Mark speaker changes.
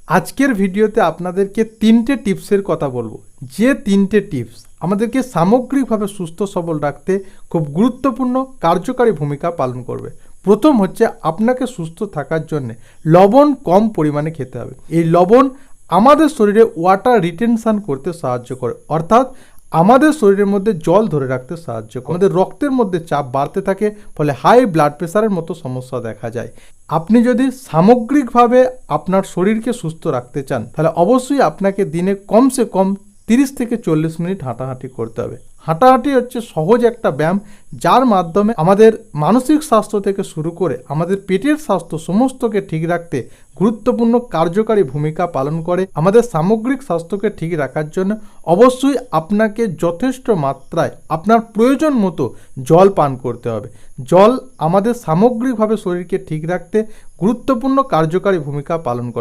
Speaker 1: আজকের ভিডিওতে আপনাদেরকে তিনটে টিপসের কথা বলবো, যে তিনটে টিপস আমাদেরকে সামগ্রিকভাবে সুস্থ সবল রাখতে খুব গুরুত্বপূর্ণ কার্যকারী ভূমিকা পালন করবে। প্রথম হচ্ছে, আপনাকে সুস্থ থাকার জন্য লবণ কম পরিমাণে খেতে হবে। এই লবণ আমাদের শরীরে ওয়াটার রিটেনশন করতে সাহায্য করে, অর্থাৎ আমাদের শরীরের মধ্যে জল ধরে রাখতে সাহায্য করে। আমাদের রক্তের মধ্যে চাপ বাড়তে থাকে, ফলে হাই ব্লাড প্রেশারের মতো সমস্যা দেখা যায়। আপনি যদি সামগ্রিকভাবে আপনার শরীরকে সুস্থ রাখতে চান, তাহলে অবশ্যই আপনাকে দিনে কমসে কম 30 থেকে 40 মিনিট হাঁটাহাঁটি করতে হবে। হাঁটাহাঁটি হচ্ছে সহজ একটা ব্যায়াম, যার মাধ্যমে আমাদের মানসিক স্বাস্থ্য থেকে শুরু করে আমাদের পেটের স্বাস্থ্য সমস্তকে ঠিক রাখতে গুরুত্বপূর্ণ কার্যকারী ভূমিকা পালন করে। আমাদের সামগ্রিক স্বাস্থ্যকে ঠিক রাখার জন্য অবশ্যই আপনাকে যথেষ্ট মাত্রায় আপনার প্রয়োজন মতো জল পান করতে হবে। জল আমাদের সামগ্রিকভাবে শরীরকে ঠিক রাখতে গুরুত্বপূর্ণ কার্যকারী ভূমিকা পালন করে।